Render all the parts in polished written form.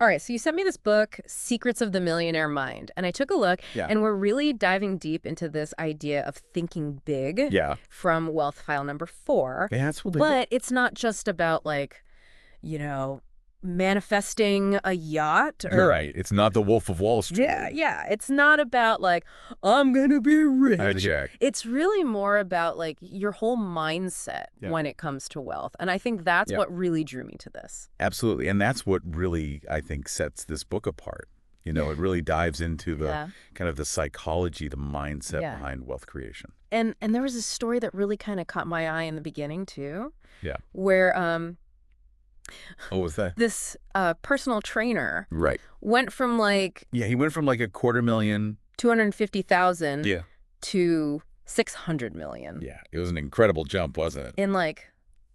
All right, so you sent me this book, Secrets of the Millionaire Mind, and I took a look, Yeah. and we're really diving deep into this idea of thinking big Yeah. from Wealth File number 4. Yeah, that's what they But it's not just about, like, you know, manifesting a yacht You're or right. It's not the Wolf of Wall Street. yeah. It's not about like, I'm gonna be rich. Jack. It's really more about like your whole mindset Yeah. when it comes to wealth. And I think that's Yeah. what really drew me to this. Absolutely. And that's what really, I think, sets this book apart. You know, it really dives into the Yeah. kind of the psychology, the mindset Yeah. behind wealth creation. And there was a story that really kind of caught my eye in the beginning too. Yeah. Where Oh, was that? this personal trainer Right. went from like Yeah, he went from like $250,000. 250,000 Yeah. to 600 million Yeah. It was an incredible jump, wasn't it? in like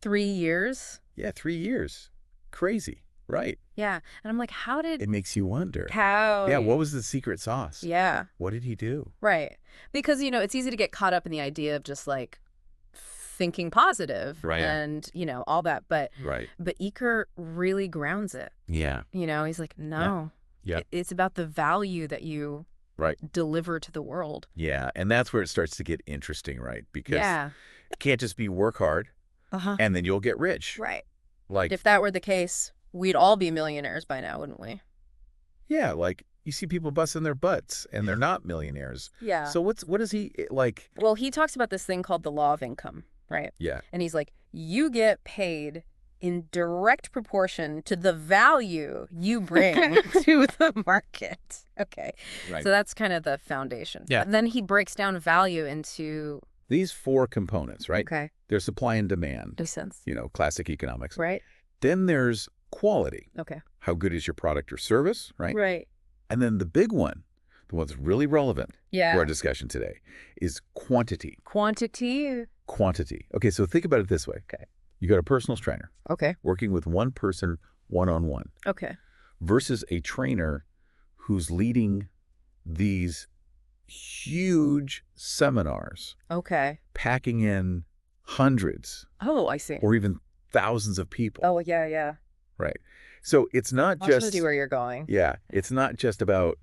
3 years. Yeah, 3 years. Crazy. Right. Yeah. And I'm like, how did It makes you wonder. how Yeah, what was the secret sauce? Yeah. What did he do? Right. Because, you know, it's easy to get caught up in the idea of just like thinking positive Right. and, you know, all that. But Right. Eker really grounds it. Yeah. You know, he's like, no, Yeah. it's about the value that you Right. deliver to the world. Yeah. And that's where it starts to get interesting, right? Because Yeah. it can't just be work hard Uh-huh. and then you'll get rich. Right. Like, If that were the case, we'd all be millionaires by now, wouldn't we? yeah, like you see people busting their butts and they're not millionaires. Yeah. So what is he like? Well, he talks about this thing called the law of income, right? Yeah. And he's like, you get paid in direct proportion to the value you bring to the market. Okay. Right. So that's kind of the foundation. Yeah. And then he breaks down value into, These 4 components, right? okay, There's supply and demand, makes sense. you know, classic economics. Right? Then there's quality. Okay. How good is your product or service, right? Right. And then the big one, the one that's really relevant Yeah. to our discussion today, is quantity. Quantity. Quantity. Okay, so think about it this way. Okay. You got a personal trainer Okay. working with one person one-on-one Okay. versus a trainer who's leading these huge seminars, Okay. packing in hundreds Oh, I see. or even thousands of people. Oh, yeah, yeah. Right. So it's not I just see where you're going. yeah, it's not just about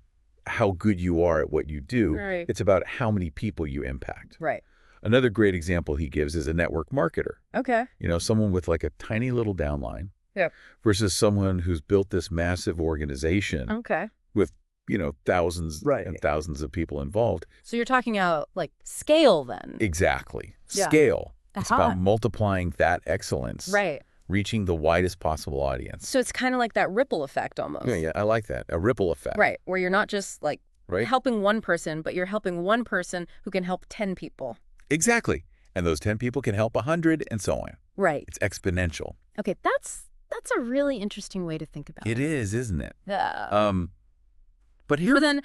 how good you are at what you do. Right. It's about how many people you impact. Right. Another great example he gives is a network marketer. Okay. You know, someone with like a tiny little downline Yep. versus someone who's built this massive organization Okay. with, you know, thousands Right. and thousands of people involved. So you're talking about like scale then. Exactly. Yeah. Scale. It's Aha. about multiplying that excellence, Right. reaching the widest possible audience. So it's kind of like that ripple effect almost. Yeah, I like that. A ripple effect. Right. Where you're not just like Right? helping one person, but you're helping one person who can help 10 people. Exactly. And those 10 people can help 100 and so on. Right. It's exponential. Okay. That's a really interesting way to think about It it. is, isn't it? Yeah. But here, But then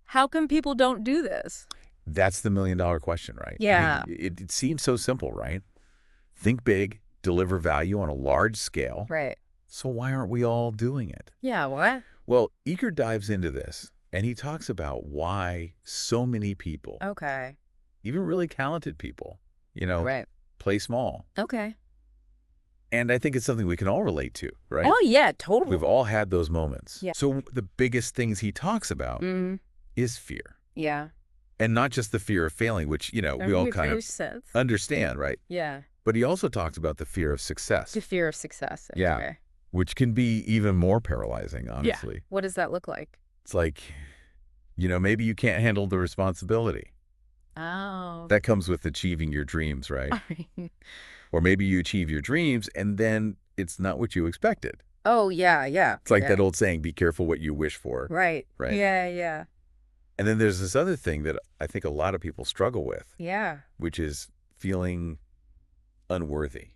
how come people don't do this? that's the $1,000,000 question, right? Yeah. I mean, it seems so simple, right? Think big, deliver value on a large scale. Right. So why aren't we all doing it? Yeah. What? Well, Eker dives into this, and he talks about why so many people, Okay. even really talented people, you know, Right. play small. Okay. And I think it's something we can all relate to, right? Oh, yeah. Totally. We've all had those moments. Yeah. So the biggest things he talks about Mm, is fear. yeah. And not just the fear of failing, which, you know, we all kind of sense. understand, right? Yeah. But he also talks about the fear of success, The fear of success. Yeah. Okay. which can be even more paralyzing, honestly. What does that look like? It's like, you know, maybe you can't handle the responsibility. Oh. That comes with achieving your dreams, right? Or maybe you achieve your dreams and then it's not what you expected. Oh, yeah, yeah. It's like yeah. that old saying, be careful what you wish for. Right. Right. Yeah, yeah. And then there's this other thing that I think a lot of people struggle with, Yeah. which is feeling unworthy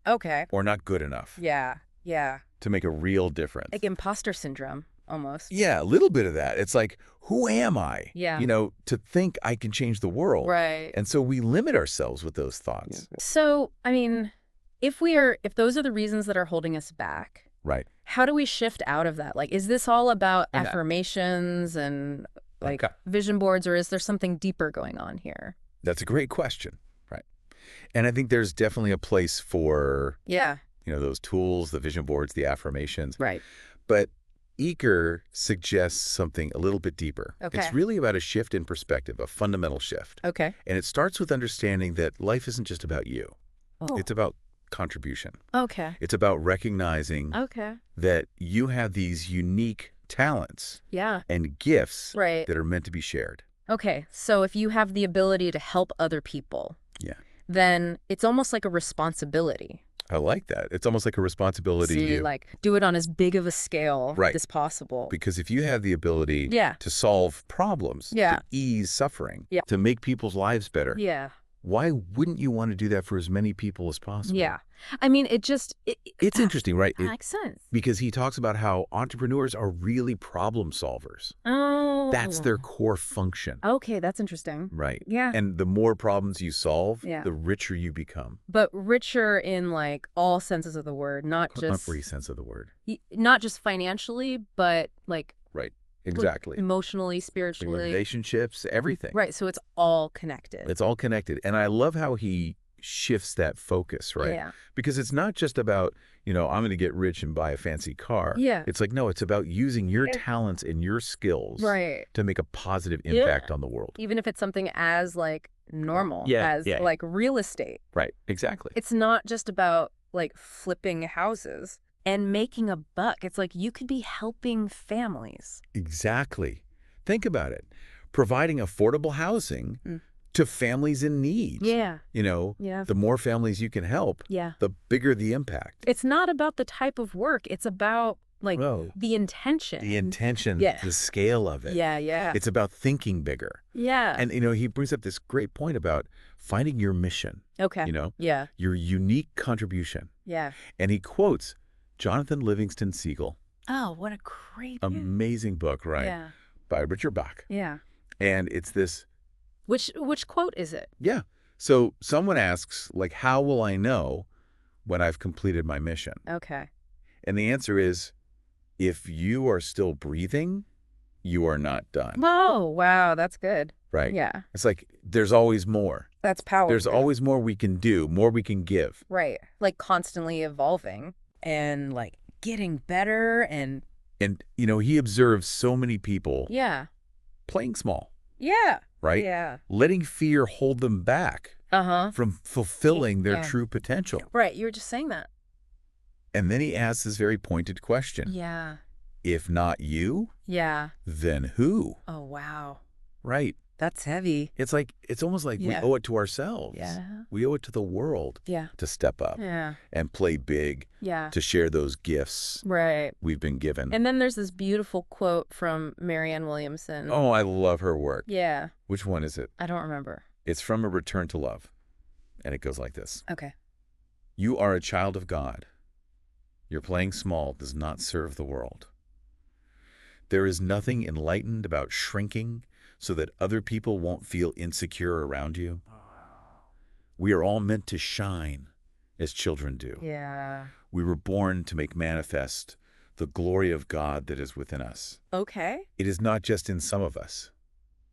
Okay. or not good enough Yeah. Yeah. to make a real difference. Like imposter syndrome, almost. Yeah, a little bit of that. It's like, who am I? Yeah. You know, to think I can change the world. Right. And so we limit ourselves with those thoughts. So, I mean, if those are the reasons that are holding us back, Right. how do we shift out of that? Like, is this all about Okay. affirmations and like Okay. vision boards, or is there something deeper going on here? That's a great question. Right. And I think there's definitely a place for, Yeah. you know, those tools, the vision boards, the affirmations. Right. But Eker suggests something a little bit deeper. Okay. It's really about a shift in perspective, a fundamental shift. Okay. And it starts with understanding that life isn't just about you. Oh. It's about contribution. Okay. It's about recognizing that you have these unique talents and gifts that are meant to be shared. Okay. So if you have the ability to help other people, then it's almost like a responsibility. I like that. It's almost like a responsibility to like do it on as big of a scale as possible. Because if you have the ability to solve problems, to ease suffering, to make people's lives better, why wouldn't you want to do that for as many people as possible? Yeah. I mean, it's interesting, right? It makes sense. Because he talks about how entrepreneurs are really problem solvers. Oh. That's their core function. Okay, that's interesting. Right. Yeah. And the more problems you solve, the richer you become. But richer in like all senses of the word, not just every sense of the word. Not just financially, but like Exactly. Emotionally, spiritually. Relationships, everything. Right. So it's all connected. It's all connected. And I love how he shifts that focus, right? Yeah. Because it's not just about, I'm going to get rich and buy a fancy car. Yeah. It's like, no, it's about using your talents and your skills to make a positive impact on the world. Even if it's something as like normal as like real estate. Right. Exactly. It's not just about like flipping houses and making a buck. It's like you could be helping families. Exactly. Think about it. Providing affordable housing to families in need. Yeah. The more families you can help, the bigger the impact. It's not about the type of work. It's about like the intention. The intention, the scale of it. Yeah, yeah. It's about thinking bigger. Yeah. And, he brings up this great point about finding your mission. Okay. Your unique contribution. Yeah. And he quotes Jonathan Livingston Seagull. Oh, what a great amazing book, right? Yeah. By Richard Bach. Yeah. And it's this. Which quote is it? Yeah. So someone asks, like, how will I know when I've completed my mission? Okay. And the answer is, if you are still breathing, you are not done. Oh, wow. That's good. Right. Yeah. It's like there's always more. That's powerful. There's always more we can do, more we can give. Right. Like constantly evolving and like getting better and he observes so many people playing small. Yeah. Right? Yeah. Letting fear hold them back from fulfilling their true potential. Right. You were just saying that. And then he asks this very pointed question. Yeah. If not you, then who? Oh, wow. Right. That's heavy. It's almost like we owe it to ourselves. Yeah. We owe it to the world to step up and play big, to share those gifts we've been given. And then there's this beautiful quote from Marianne Williamson. Oh, I love her work. Yeah. Which one is it? I don't remember. It's from A Return to Love. And it goes like this. Okay. You are a child of God. Your playing small does not serve the world. There is nothing enlightened about shrinking so that other people won't feel insecure around you. We are all meant to shine as children do. Yeah. We were born to make manifest the glory of God that is within us. Okay. It is not just in some of us.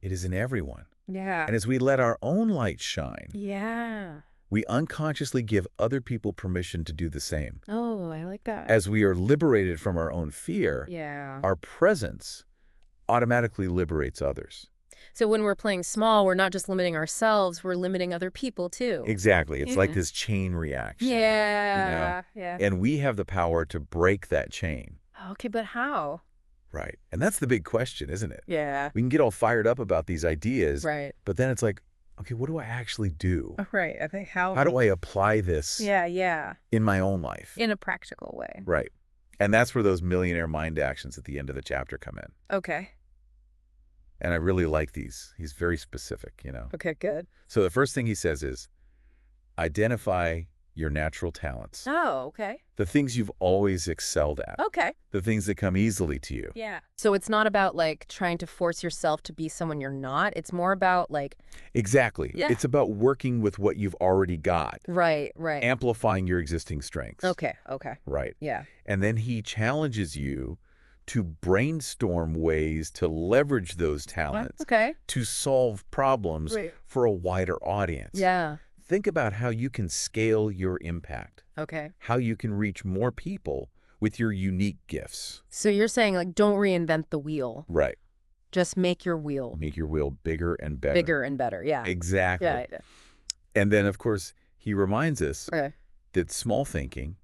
It is in everyone. Yeah. And as we let our own light shine, we unconsciously give other people permission to do the same. Oh, I like that. As we are liberated from our own fear, our presence automatically liberates others. So when we're playing small, we're not just limiting ourselves, we're limiting other people too. Exactly. It's like this chain reaction. Yeah. And we have the power to break that chain. Okay, but how? Right. And that's the big question, isn't it? Yeah. We can get all fired up about these ideas. Right. But then it's like, okay, what do I actually do? Right. I think how do I apply this in my own life? In a practical way. Right. And that's where those millionaire mind actions at the end of the chapter come in. Okay. And I really like these. He's very specific, Okay, good. So the first thing he says is, identify your natural talents. Oh, okay. The things you've always excelled at. Okay. The things that come easily to you. Yeah. So it's not about like trying to force yourself to be someone you're not. It's more about like. Exactly. Yeah. It's about working with what you've already got. Right, right. Amplifying your existing strengths. Okay. Right. Yeah. And then he challenges you to brainstorm ways to leverage those talents to solve problems for a wider audience. Yeah. Think about how you can scale your impact. Okay. How you can reach more people with your unique gifts. So you're saying, like, don't reinvent the wheel. Right. Just make your wheel Make your wheel bigger and better. bigger and better. Yeah. Exactly. Yeah. And then, of course, he reminds us Okay. that small thinking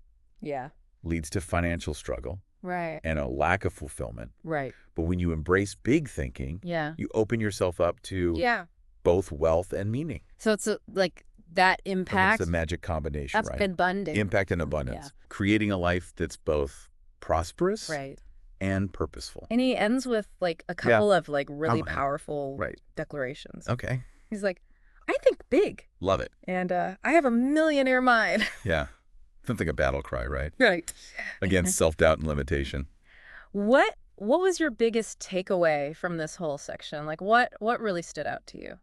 Yeah. leads to financial struggle Right. and a lack of fulfillment. Right. But when you embrace big thinking, Yeah. you open yourself up to Yeah. both wealth and meaning. So it's like that That's impact. the magic combination, That's right? abundant. Impact and abundance. Creating a life that's both prosperous Right. and purposeful. And he ends with like a couple of like really Okay. powerful Right. declarations. Okay. He's like, I think big. Love it. And I have a millionaire mind. Yeah. Something a battle cry, right? Right. Against self-doubt and limitation. What was your biggest takeaway from this whole section? Like what really stood out to you?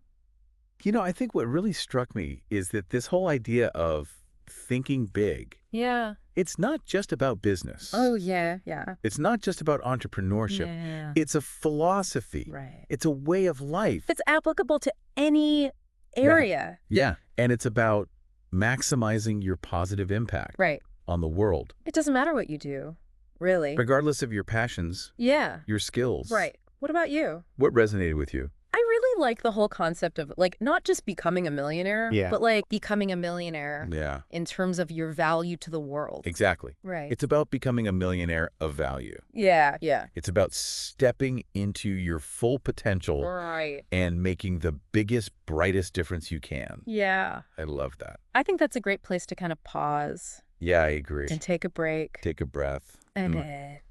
You know, I think what really struck me is that this whole idea of thinking big, Yeah. it's not just about business. Oh, yeah. Yeah. It's not just about entrepreneurship. Yeah. It's a philosophy. Right. It's a way of life. It's applicable to any area. Yeah. And it's about maximizing your positive impact Right. on the world, It doesn't matter what you do, really. regardless of your passions, Yeah. your skills. Right. What about you? What resonated with you? I really like the whole concept of like not just becoming a millionaire, Yeah. but like becoming a millionaire Yeah, in terms of your value to the world. exactly. Right. It's about becoming a millionaire of value. Yeah. Yeah. It's about stepping into your full potential Right. and making the biggest, brightest difference you can. Yeah. I love that. I think that's a great place to kind of pause Yeah, I agree. and take a break. Take a breath. And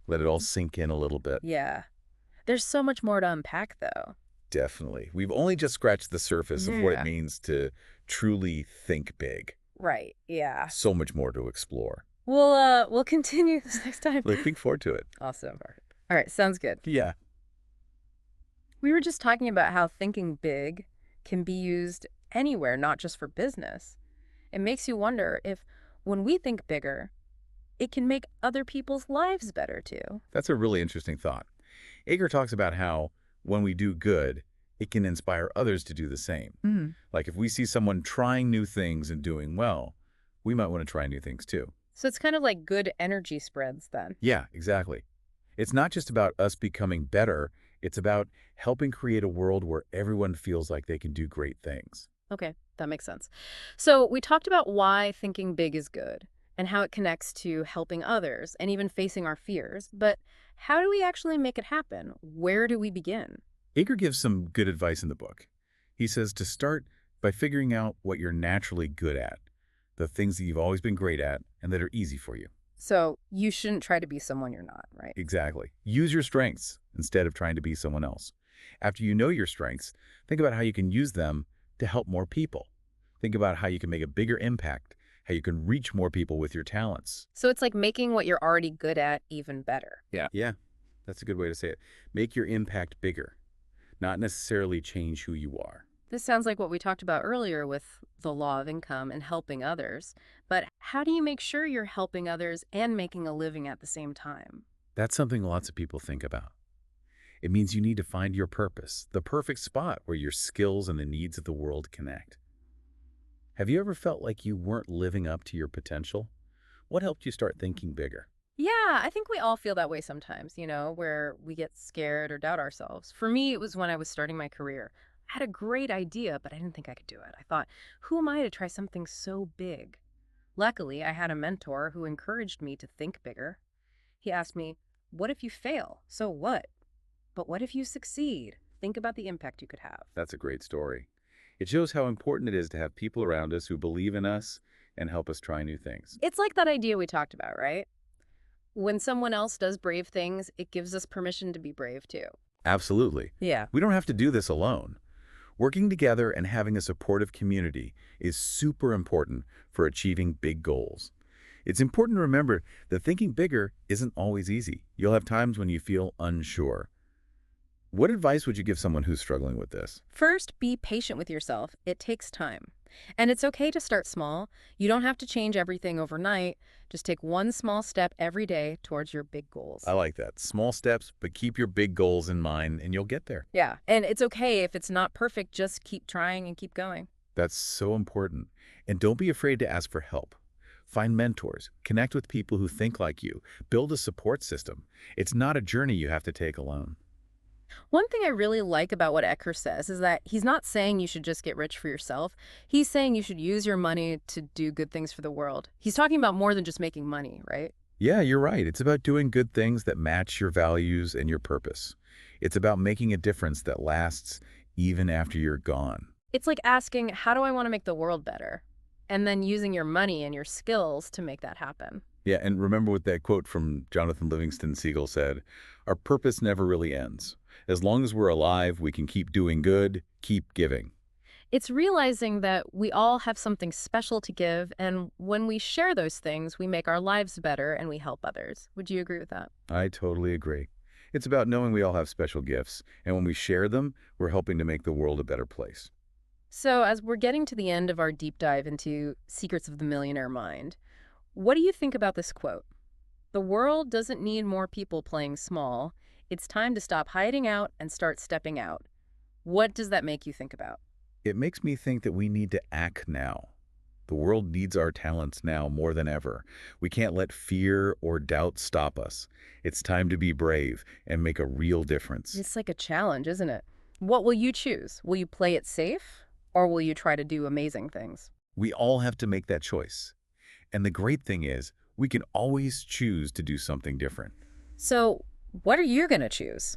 Let it all sink in a little bit. yeah. There's so much more to unpack, though. Definitely. We've only just scratched the surface of what Yeah. it means to truly think big. Right. Yeah. So much more to explore. We'll continue this next time. Looking forward to it. Awesome. All right. Sounds good. Yeah. We were just talking about how thinking big can be used anywhere, not just for business. It makes you wonder if when we think bigger, it can make other people's lives better too. That's a really interesting thought. Ager talks about how when we do good, it can inspire others to do the same. Like if we see someone trying new things and doing well, we might want to try new things too. So it's kind of like good energy spreads then. Yeah, exactly. It's not just about us becoming better. It's about helping create a world where everyone feels like they can do great things. Okay, that makes sense. So we talked about why thinking big is good and how it connects to helping others and even facing our fears. But how do we actually make it happen? Where do we begin? Ager gives some good advice in the book. He says to start by figuring out what you're naturally good at, the things that you've always been great at and that are easy for you. So you shouldn't try to be someone you're not, right? Exactly. Use your strengths instead of trying to be someone else. After you know your strengths, think about how you can use them to help more people. Think about how you can make a bigger impact, how you can reach more people with your talents. So it's like making what you're already good at even better. Yeah, that's a good way to say it. Make your impact bigger, not necessarily change who you are. This sounds like what we talked about earlier with the law of income and helping others. But how do you make sure you're helping others and making a living at the same time? That's something lots of people think about. It means you need to find your purpose, the perfect spot where your skills and the needs of the world connect. Have you ever felt like you weren't living up to your potential? What helped you start thinking bigger? Yeah, I think we all feel that way sometimes, where we get scared or doubt ourselves. For me, it was when I was starting my career. I had a great idea, but I didn't think I could do it. I thought, who am I to try something so big? Luckily, I had a mentor who encouraged me to think bigger. He asked me, what if you fail? So what? But what if you succeed? Think about the impact you could have. That's a great story. It shows how important it is to have people around us who believe in us and help us try new things. It's like that idea we talked about, right? When someone else does brave things, it gives us permission to be brave too. Absolutely. Yeah. We don't have to do this alone. Working together and having a supportive community is super important for achieving big goals. It's important to remember that thinking bigger isn't always easy. You'll have times when you feel unsure. What advice would you give someone who's struggling with this? First, be patient with yourself. It takes time. And it's okay to start small. You don't have to change everything overnight. Just take one small step every day towards your big goals. I like that. Small steps, but keep your big goals in mind and you'll get there. Yeah, and it's okay if it's not perfect. Just keep trying and keep going. That's so important. And don't be afraid to ask for help. Find mentors, connect with people who think like you, build a support system. It's not a journey you have to take alone. One thing I really like about what Ecker says is that he's not saying you should just get rich for yourself. He's saying you should use your money to do good things for the world. He's talking about more than just making money, right? Yeah, you're right. It's about doing good things that match your values and your purpose. It's about making a difference that lasts even after you're gone. It's like asking, how do I want to make the world better? And then using your money and your skills to make that happen. Yeah, and remember what that quote from Jonathan Livingston Seagull said, our purpose never really ends. As long as we're alive, we can keep doing good, keep giving. It's realizing that we all have something special to give, and when we share those things, we make our lives better and we help others. Would you agree with that? I totally agree. It's about knowing we all have special gifts, and when we share them, we're helping to make the world a better place. So, as we're getting to the end of our deep dive into Secrets of the Millionaire Mind, what do you think about this quote? The world doesn't need more people playing small. It's time to stop hiding out and start stepping out. What does that make you think about? It makes me think that we need to act now. The world needs our talents now more than ever. We can't let fear or doubt stop us. It's time to be brave and make a real difference. It's like a challenge, isn't it? What will you choose? Will you play it safe or will you try to do amazing things? We all have to make that choice. And the great thing is, we can always choose to do something different. So, what are you going to choose?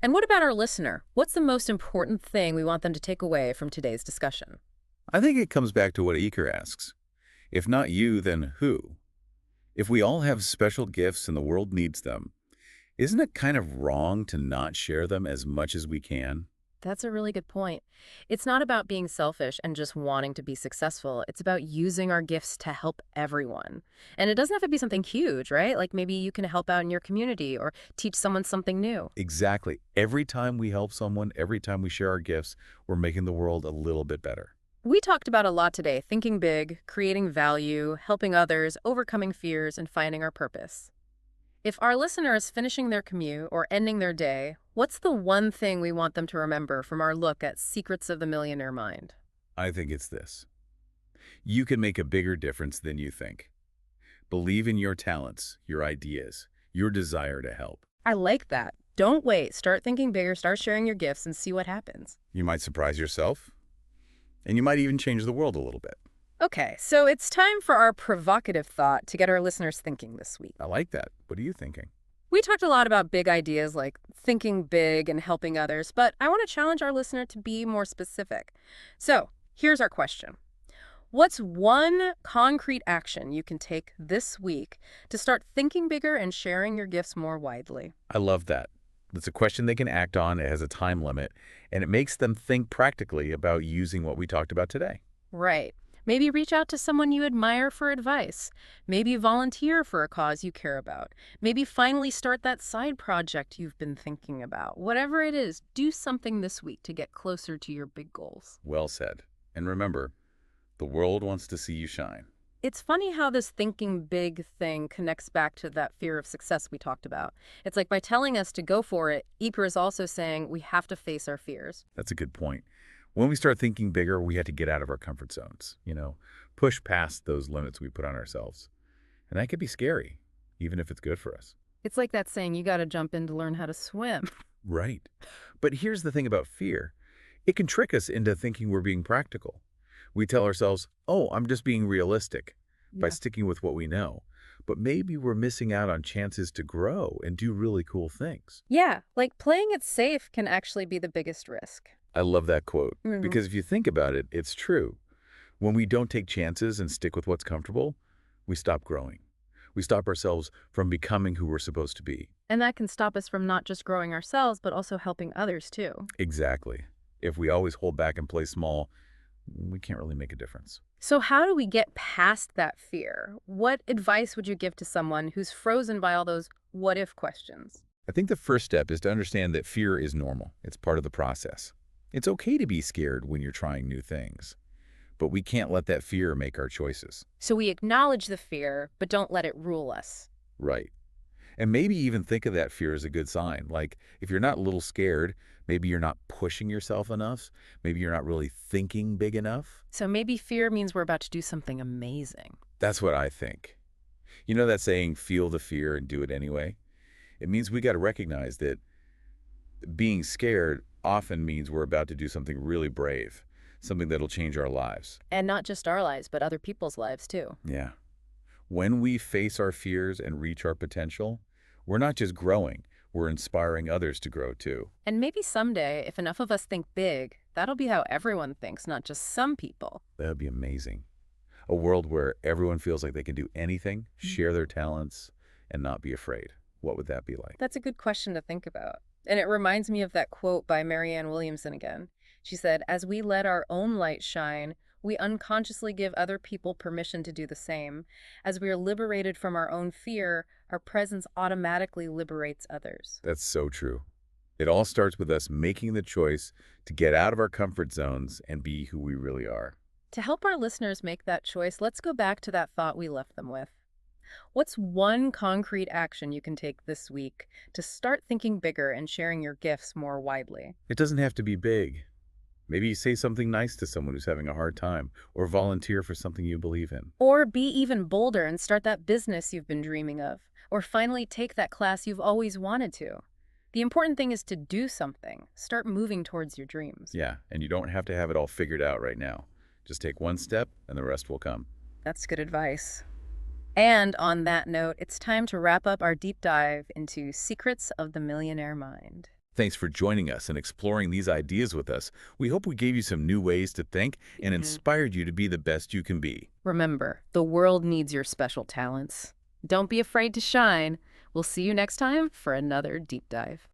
And what about our listener? What's the most important thing we want them to take away from today's discussion? I think it comes back to what Eker asks. If not you, then who? If we all have special gifts and the world needs them, isn't it kind of wrong to not share them as much as we can? That's a really good point. It's not about being selfish and just wanting to be successful. It's about using our gifts to help everyone. And it doesn't have to be something huge, right? Like maybe you can help out in your community or teach someone something new. Exactly. Every time we help someone, every time we share our gifts, we're making the world a little bit better. We talked about a lot today, thinking big, creating value, helping others, overcoming fears, and finding our purpose. If our listener is finishing their commute or ending their day, what's the one thing we want them to remember from our look at Secrets of the Millionaire Mind? I think it's this. You can make a bigger difference than you think. Believe in your talents, your ideas, your desire to help. I like that. Don't wait. Start thinking bigger, start sharing your gifts, and see what happens. You might surprise yourself, and you might even change the world a little bit. Okay, so it's time for our provocative thought to get our listeners thinking this week. I like that. What are you thinking? We talked a lot about big ideas like thinking big and helping others, but I want to challenge our listener to be more specific. So here's our question. What's one concrete action you can take this week to start thinking bigger and sharing your gifts more widely? I love that. It's a question they can act on. It has a time limit, and it makes them think practically about using what we talked about today. Right. Maybe reach out to someone you admire for advice. Maybe volunteer for a cause you care about. Maybe finally start that side project you've been thinking about. Whatever it is, do something this week to get closer to your big goals. Well said. And remember, the world wants to see you shine. It's funny how this thinking big thing connects back to that fear of success we talked about. It's like by telling us to go for it, Yper is also saying we have to face our fears. That's a good point. When we start thinking bigger, we have to get out of our comfort zones, push past those limits we put on ourselves. And that can be scary, even if it's good for us. It's like that saying, you got to jump in to learn how to swim. Right. But here's the thing about fear. It can trick us into thinking we're being practical. We tell ourselves, oh, I'm just being realistic by Yeah. sticking with what we know. But maybe we're missing out on chances to grow and do really cool things. Yeah, like playing it safe can actually be the biggest risk. I love that quote Mhm. because if you think about it, it's true. When we don't take chances and stick with what's comfortable, we stop growing. We stop ourselves from becoming who we're supposed to be. And that can stop us from not just growing ourselves, but also helping others too. Exactly. If we always hold back and play small, we can't really make a difference. So how do we get past that fear? What advice would you give to someone who's frozen by all those what if questions? I think the first step is to understand that fear is normal. It's part of the process. It's okay to be scared when you're trying new things, but we can't let that fear make our choices. So we acknowledge the fear, but don't let it rule us. Right. And maybe even think of that fear as a good sign. Like, if you're not a little scared, maybe you're not pushing yourself enough. Maybe you're not really thinking big enough. So maybe fear means we're about to do something amazing. That's what I think. You know that saying, feel the fear and do it anyway? It means we got to recognize that being scared often means we're about to do something really brave, something that'll change our lives. And not just our lives, but other people's lives too. Yeah. When we face our fears and reach our potential, we're not just growing, we're inspiring others to grow too. And maybe someday, if enough of us think big, that'll be how everyone thinks, not just some people. That would be amazing. A world where everyone feels like they can do anything, share their talents, and not be afraid. What would that be like? That's a good question to think about. And it reminds me of that quote by Marianne Williamson again. She said, "As we let our own light shine, we unconsciously give other people permission to do the same. As we are liberated from our own fear, our presence automatically liberates others." That's so true. It all starts with us making the choice to get out of our comfort zones and be who we really are. To help our listeners make that choice, let's go back to that thought we left them with. What's one concrete action you can take this week to start thinking bigger and sharing your gifts more widely? It doesn't have to be big. Maybe you say something nice to someone who's having a hard time, or volunteer for something you believe in. Or be even bolder and start that business you've been dreaming of. Or finally take that class you've always wanted to. The important thing is to do something. Start moving towards your dreams. Yeah, and you don't have to have it all figured out right now. Just take one step, and the rest will come. That's good advice. And on that note, it's time to wrap up our deep dive into Secrets of the Millionaire Mind. Thanks for joining us and exploring these ideas with us. We hope we gave you some new ways to think and inspired you to be the best you can be. Remember, the world needs your special talents. Don't be afraid to shine. We'll see you next time for another deep dive.